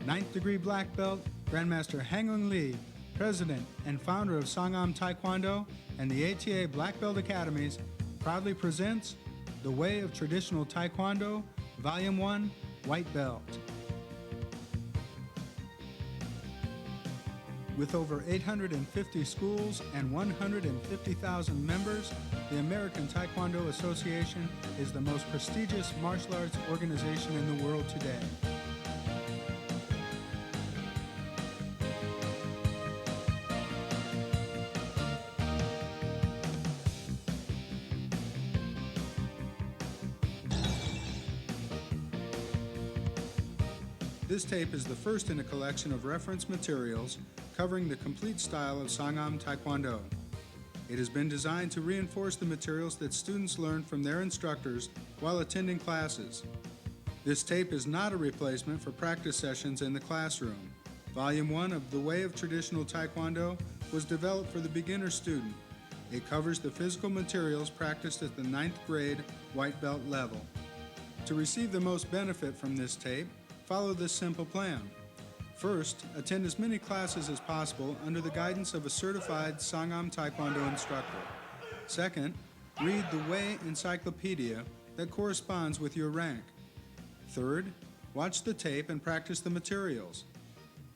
Ninth degree black belt, Grandmaster Hang Lee, president and founder of Songahm Taekwondo and the ATA Black Belt Academies, proudly presents The Way of Traditional Taekwondo, Volume 1, White Belt. With over 850 schools and 150,000 members, the American Taekwondo Association is the most prestigious martial arts organization in the world today. This tape is the first in a collection of reference materials covering the complete style of Songahm Taekwondo. It has been designed to reinforce the materials that students learn from their instructors while attending classes. This tape is not a replacement for practice sessions in the classroom. Volume 1 of The Way of Traditional Taekwondo was developed for the beginner student. It covers the physical materials practiced at the 9th grade white belt level. To receive the most benefit from this tape, follow this simple plan. First, attend as many classes as possible under the guidance of a certified Songahm Taekwondo instructor. Second, read the Way encyclopedia that corresponds with your rank. Third, watch the tape and practice the materials.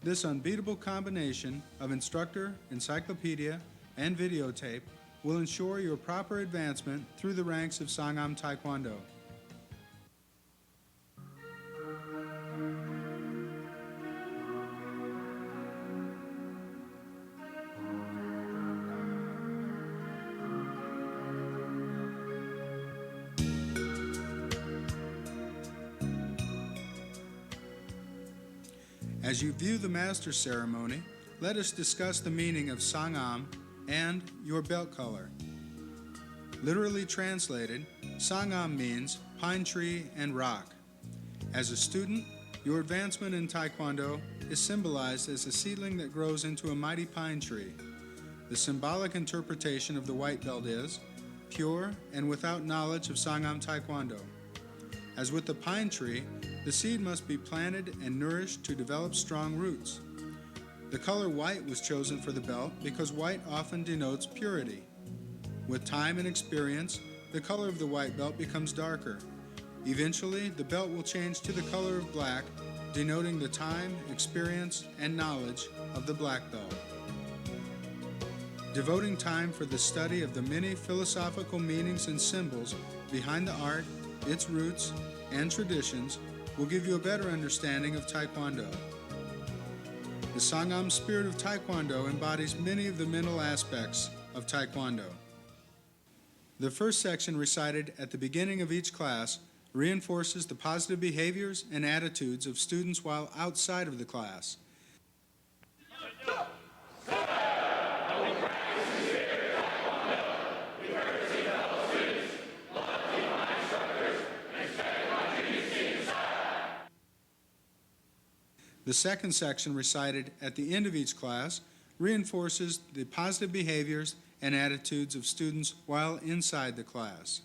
This unbeatable combination of instructor, encyclopedia, and videotape will ensure your proper advancement through the ranks of Songahm Taekwondo. As you view the master ceremony, let us discuss the meaning of Songahm and your belt color. Literally translated, Songahm means pine tree and rock. As a student, your advancement in Taekwondo is symbolized as a seedling that grows into a mighty pine tree. The symbolic interpretation of the white belt is pure and without knowledge of Songahm Taekwondo. As with the pine tree, the seed must be planted and nourished to develop strong roots. The color white was chosen for the belt because white often denotes purity. With time and experience, the color of the white belt becomes darker. Eventually, the belt will change to the color of black, denoting the time, experience, and knowledge of the black belt. Devoting time for the study of the many philosophical meanings and symbols behind the art, its roots, and traditions will give you a better understanding of Taekwondo. The Songahm spirit of Taekwondo embodies many of the mental aspects of Taekwondo. The first section recited at the beginning of each class reinforces the positive behaviors and attitudes of students while outside of the class. The second section recited at the end of each class reinforces the positive behaviors and attitudes of students while inside the class.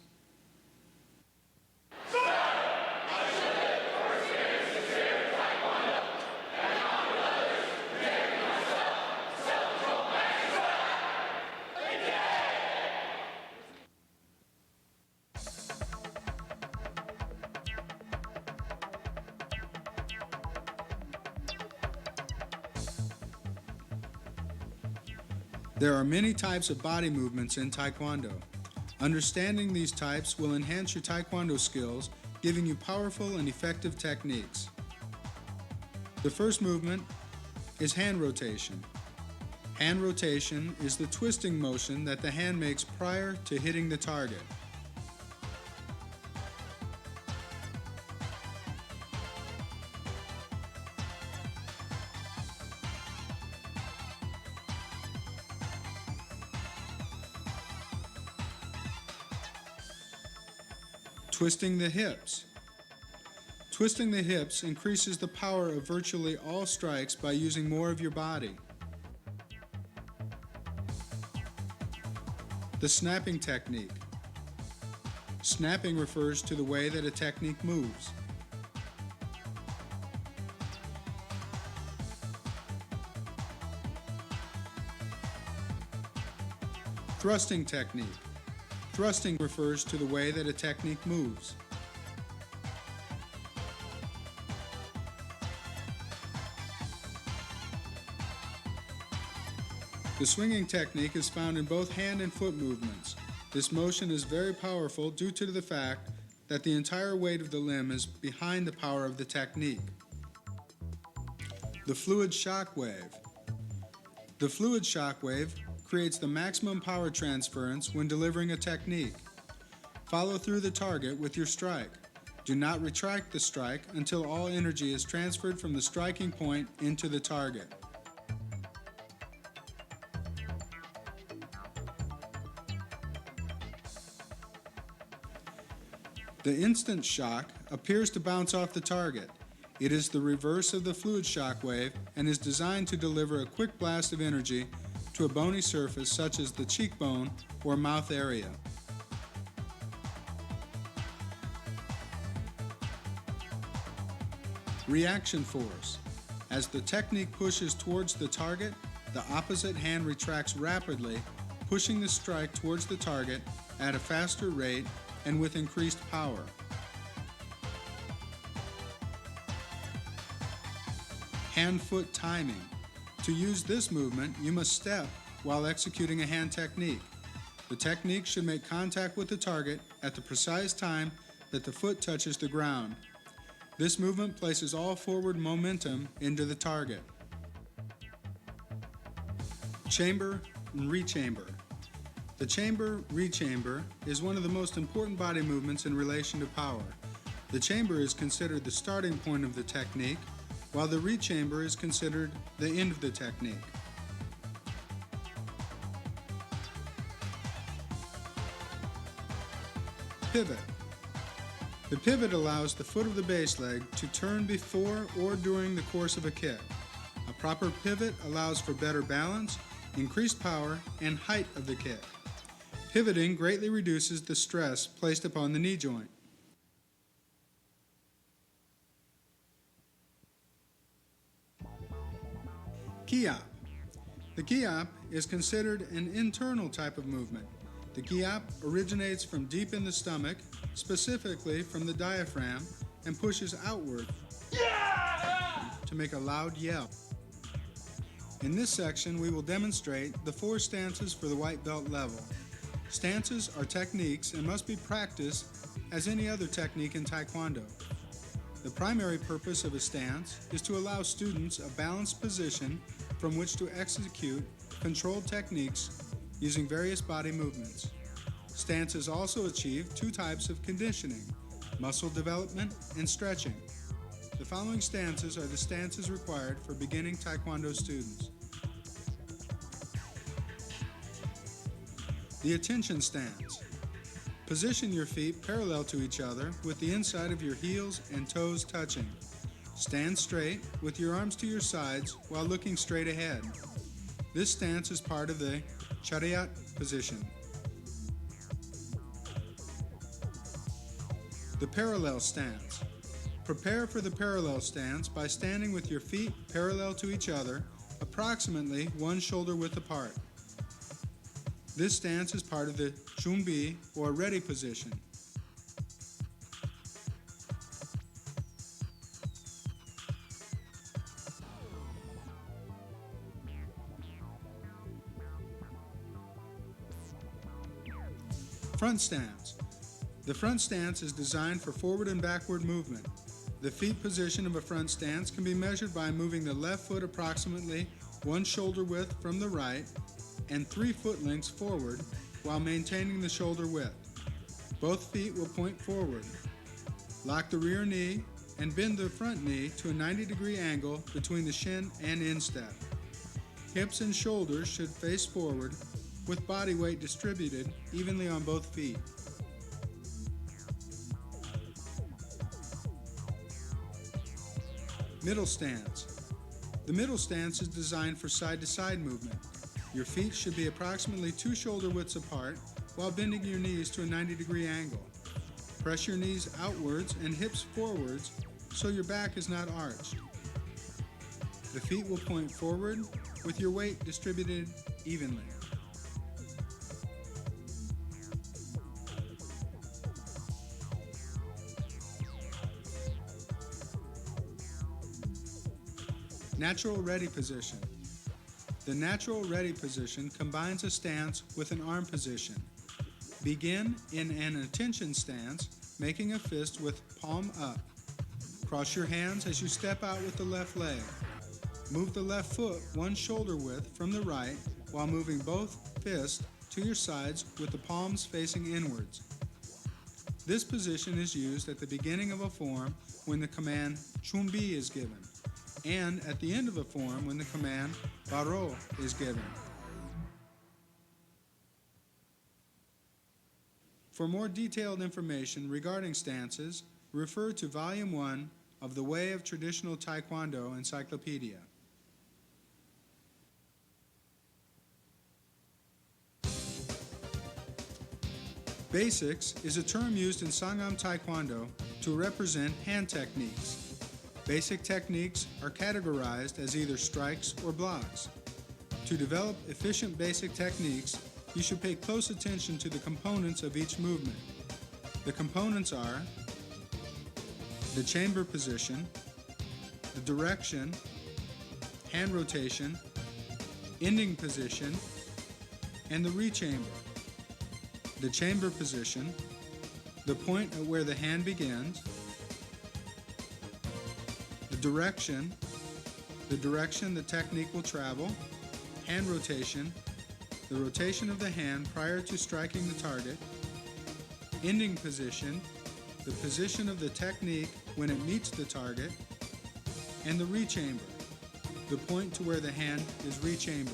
There are many types of body movements in Taekwondo. Understanding these types will enhance your Taekwondo skills, giving you powerful and effective techniques. The first movement is hand rotation. Hand rotation is the twisting motion that the hand makes prior to hitting the target. Twisting the hips. Twisting the hips increases the power of virtually all strikes by using more of your body. The snapping technique. Snapping refers to the way that a technique moves. Thrusting technique. Thrusting refers to the way that a technique moves. The swinging technique is found in both hand and foot movements. This motion is very powerful due to the fact that the entire weight of the limb is behind the power of the technique. The fluid shock wave. The fluid shock wave creates the maximum power transference when delivering a technique. Follow through the target with your strike. Do not retract the strike until all energy is transferred from the striking point into the target. The instant shock appears to bounce off the target. It is the reverse of the fluid shock wave and is designed to deliver a quick blast of energy to a bony surface such as the cheekbone or mouth area. Reaction force. As the technique pushes towards the target, the opposite hand retracts rapidly, pushing the strike towards the target at a faster rate and with increased power. Hand-foot timing. To use this movement, you must step while executing a hand technique. The technique should make contact with the target at the precise time that the foot touches the ground. This movement places all forward momentum into the target. Chamber and rechamber. The chamber-rechamber is one of the most important body movements in relation to power. The chamber is considered the starting point of the technique, while the rechamber is considered the end of the technique. Pivot. The pivot allows the foot of the base leg to turn before or during the course of a kick. A proper pivot allows for better balance, increased power, and height of the kick. Pivoting greatly reduces the stress placed upon the knee joint. Ki-op. The ki-op is considered an internal type of movement. The ki-op originates from deep in the stomach, specifically from the diaphragm, and pushes outward to make a loud yell. In this section, we will demonstrate the 4 stances for the white belt level. Stances are techniques and must be practiced as any other technique in Taekwondo. The primary purpose of a stance is to allow students a balanced position from which to execute controlled techniques using various body movements. Stances also achieve 2 types of conditioning: muscle development and stretching. The following stances are the stances required for beginning Taekwondo students. The attention stance. Position your feet parallel to each other with the inside of your heels and toes touching. Stand straight with your arms to your sides while looking straight ahead. This stance is part of the chariot position. The parallel stance. Prepare for the parallel stance by standing with your feet parallel to each other, approximately 1 shoulder width apart. This stance is part of the chunbi or ready position. Front stance. The front stance is designed for forward and backward movement. The feet position of a front stance can be measured by moving the left foot approximately 1 shoulder width from the right and 3 foot lengths forward while maintaining the shoulder width. Both feet will point forward. Lock the rear knee and bend the front knee to a 90-degree angle between the shin and instep. Hips and shoulders should face forward with body weight distributed evenly on both feet. Middle stance. The middle stance is designed for side-to-side movement. Your feet should be approximately 2 shoulder widths apart while bending your knees to a 90-degree angle. Press your knees outwards and hips forwards so your back is not arched. The feet will point forward with your weight distributed evenly. Natural ready position. The natural ready position combines a stance with an arm position. Begin in an attention stance, making a fist with palm up. Cross your hands as you step out with the left leg. Move the left foot one shoulder width from the right while moving both fists to your sides with the palms facing inwards. This position is used at the beginning of a form when the command chumbi is given, and at the end of a form when the command baro is given. For more detailed information regarding stances, refer to Volume 1 of the Way of Traditional Taekwondo Encyclopedia. Basics is a term used in Songahm Taekwondo to represent hand techniques. Basic techniques are categorized as either strikes or blocks. To develop efficient basic techniques, you should pay close attention to the components of each movement. The components are the chamber position, the direction, hand rotation, ending position, and the rechamber. The chamber position, the point at where the hand begins, the direction the technique will travel, hand rotation, the rotation of the hand prior to striking the target, ending position, the position of the technique when it meets the target, and the rechamber, the point to where the hand is rechambered.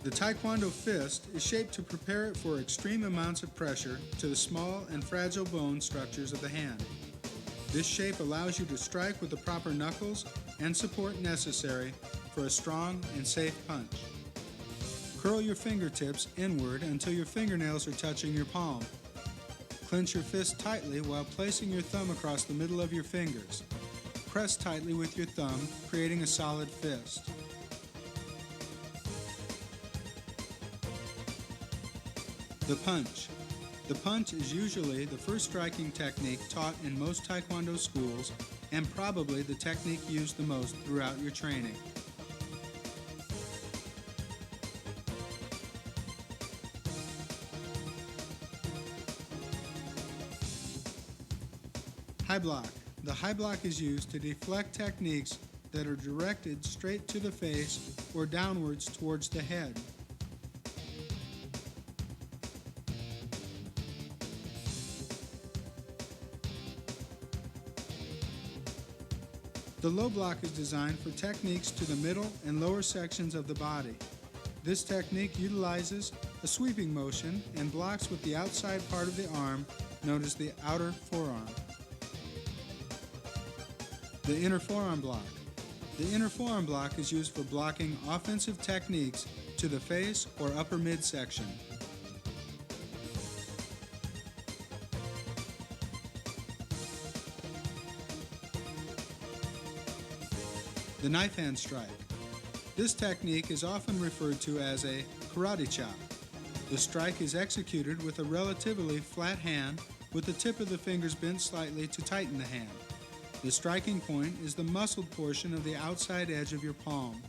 The Taekwondo fist is shaped to prepare it for extreme amounts of pressure to the small and fragile bone structures of the hand. This shape allows you to strike with the proper knuckles and support necessary for a strong and safe punch. Curl your fingertips inward until your fingernails are touching your palm. Clench your fist tightly while placing your thumb across the middle of your fingers. Press tightly with your thumb, creating a solid fist. The punch. The punch is usually the first striking technique taught in most Taekwondo schools and probably the technique used the most throughout your training. High block. The high block is used to deflect techniques that are directed straight to the face or downwards towards the head. The low block is designed for techniques to the middle and lower sections of the body. This technique utilizes a sweeping motion and blocks with the outside part of the arm, known as the outer forearm. The inner forearm block. The inner forearm block is used for blocking offensive techniques to the face or upper midsection. The knife hand strike. This technique is often referred to as a karate chop. The strike is executed with a relatively flat hand with the tip of the fingers bent slightly to tighten the hand. The striking point is the muscled portion of the outside edge of your palm.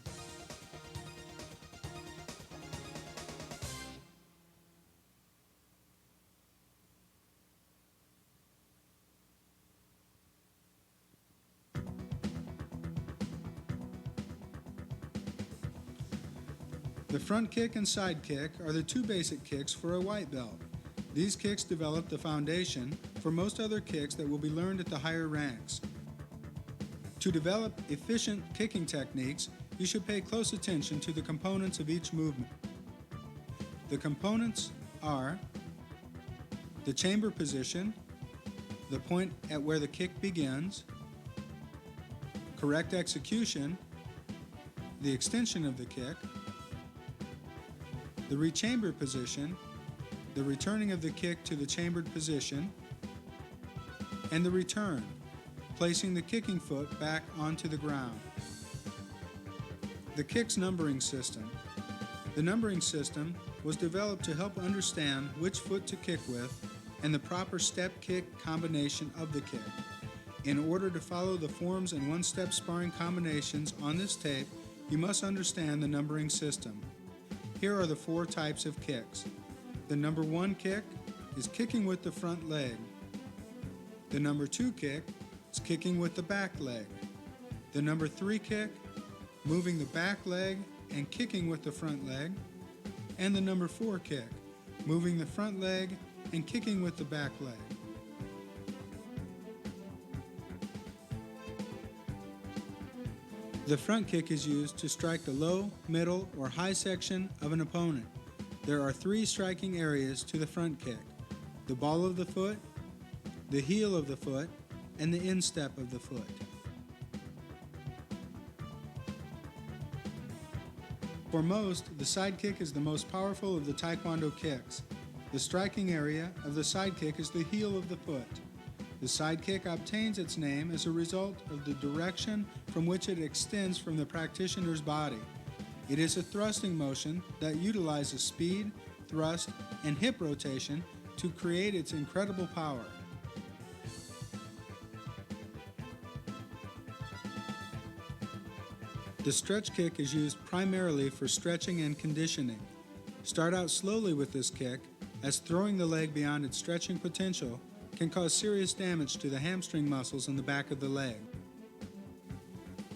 The front kick and side kick are the two basic kicks for a white belt. These kicks develop the foundation for most other kicks that will be learned at the higher ranks. To develop efficient kicking techniques, you should pay close attention to the components of each movement. The components are the chamber position, the point at where the kick begins, correct execution, the extension of the kick, the rechamber position, the returning of the kick to the chambered position, and the return, placing the kicking foot back onto the ground. The kick's numbering system. The numbering system was developed to help understand which foot to kick with and the proper step kick combination of the kick. In order to follow the forms and one-step sparring combinations on this tape, you must understand the numbering system. Here are the 4 types of kicks. The number 1 kick is kicking with the front leg. The number 2 kick is kicking with the back leg. The number 3 kick, moving the back leg and kicking with the front leg. And the number 4 kick, moving the front leg and kicking with the back leg. The front kick is used to strike the low, middle, or high section of an opponent. There are 3 striking areas to the front kick: the ball of the foot, the heel of the foot, and the instep of the foot. For most, the side kick is the most powerful of the Taekwondo kicks. The striking area of the side kick is the heel of the foot. The side kick obtains its name as a result of the direction from which it extends from the practitioner's body. It is a thrusting motion that utilizes speed, thrust, and hip rotation to create its incredible power. The stretch kick is used primarily for stretching and conditioning. Start out slowly with this kick, as throwing the leg beyond its stretching potential can cause serious damage to the hamstring muscles in the back of the leg.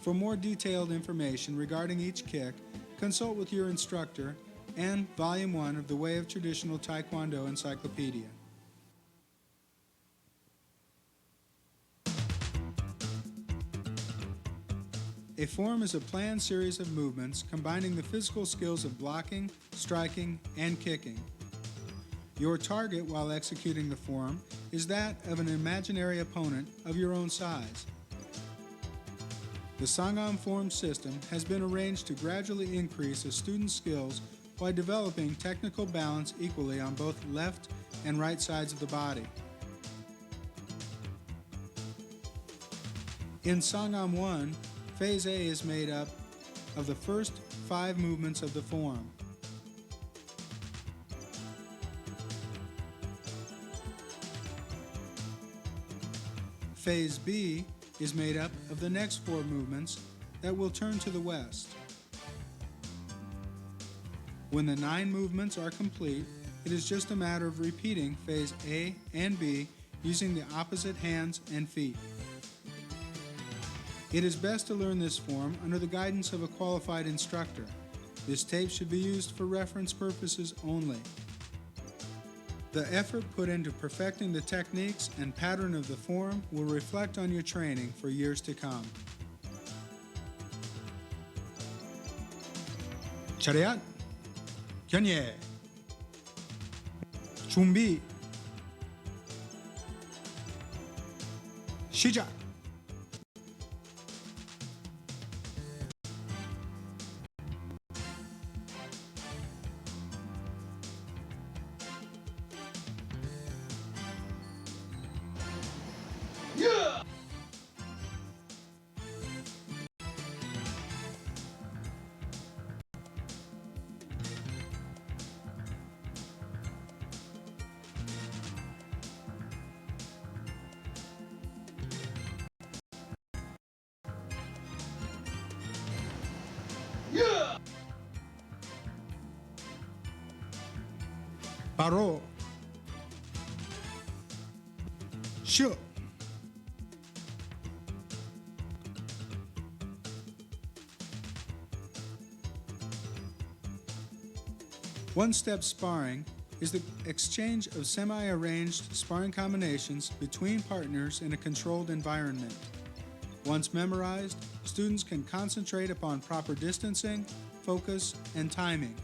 For more detailed information regarding each kick, consult with your instructor and Volume 1 of the Way of Traditional Taekwondo Encyclopedia. A form is a planned series of movements combining the physical skills of blocking, striking, and kicking. Your target while executing the form is that of an imaginary opponent of your own size. The Songahm form system has been arranged to gradually increase a student's skills by developing technical balance equally on both left and right sides of the body. In Songahm 1, Phase A is made up of the first 5 movements of the form. Phase B is made up of the next 4 movements that will turn to the west. When the 9 movements are complete, it is just a matter of repeating Phase A and B using the opposite hands and feet. It is best to learn this form under the guidance of a qualified instructor. This tape should be used for reference purposes only. The effort put into perfecting the techniques and pattern of the form will reflect on your training for years to come. 차렷, 견예, 준비, 시작! 바로 슛! One-step sparring is the exchange of semi-arranged sparring combinations between partners in a controlled environment. Once memorized, students can concentrate upon proper distancing, focus, and timing.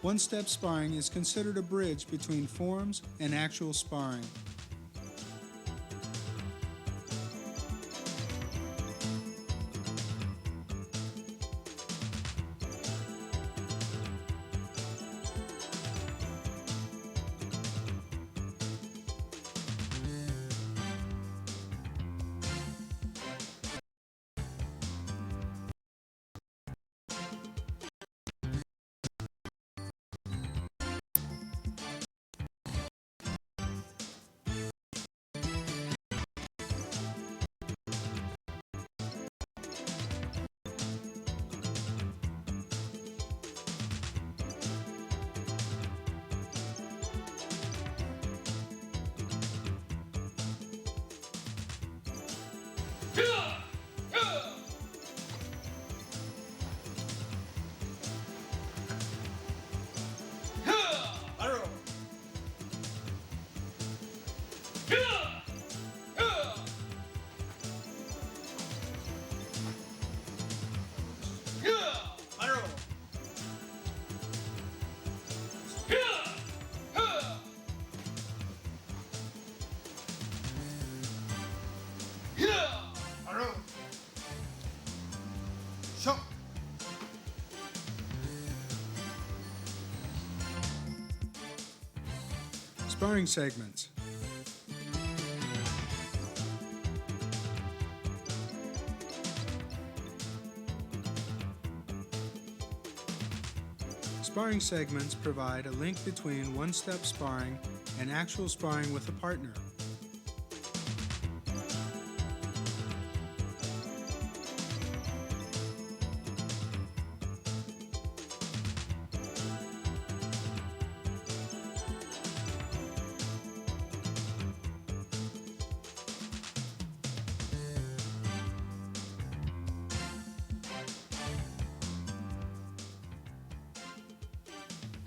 One-step sparring is considered a bridge between forms and actual sparring. Sparring segments. Sparring segments provide a link between one-step sparring and actual sparring with a partner.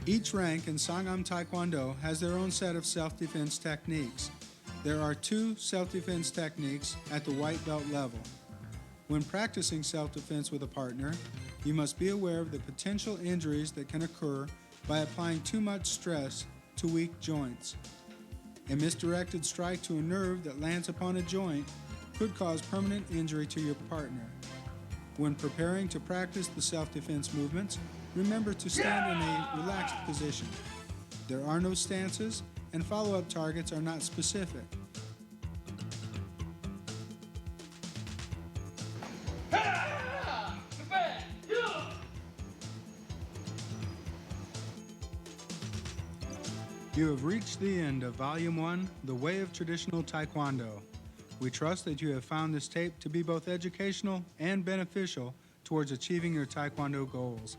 Each rank in Songahm Taekwondo has their own set of self-defense techniques. There are 2 self-defense techniques at the white belt level. When practicing self-defense with a partner, you must be aware of the potential injuries that can occur by applying too much stress to weak joints. A misdirected strike to a nerve that lands upon a joint could cause permanent injury to your partner. When preparing to practice the self-defense movements, remember to stand in a relaxed position. There are no stances, and follow-up targets are not specific. You have reached the end of Volume 1, The Way of Traditional Taekwondo. We trust that you have found this tape to be both educational and beneficial towards achieving your Taekwondo goals.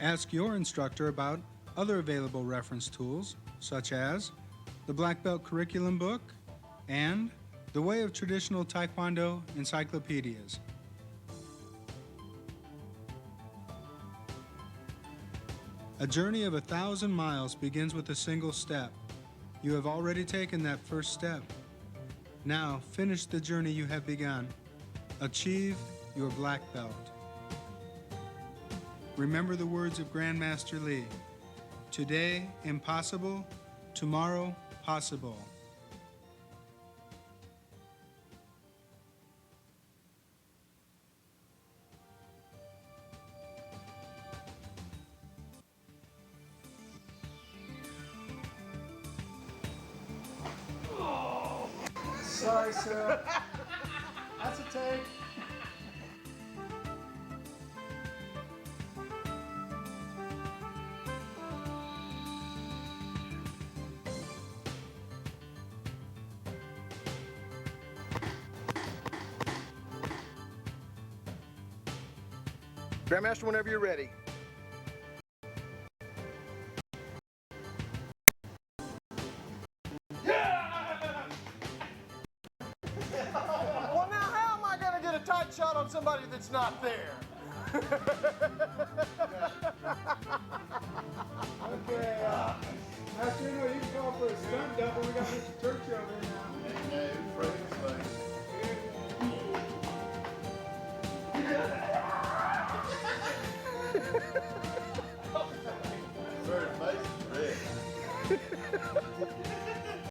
Ask your instructor about other available reference tools, such as the Black Belt Curriculum Book and the Way of Traditional Taekwondo encyclopedias. A journey of 1,000 miles begins with a single step. You have already taken that first step. Now finish the journey you have begun. Achieve your black belt. Remember the words of Grand Master Lee. Today, impossible. Tomorrow, possible. Sorry, sir. That's a take. Grandmaster, whenever you're ready. Well, now how am I going to get a tight shot on somebody that's not there? Okay, Master, you know you can call for a stunt double. We got Mr. Turkey over here now. Yeah, break his leg. Sir, his face is red.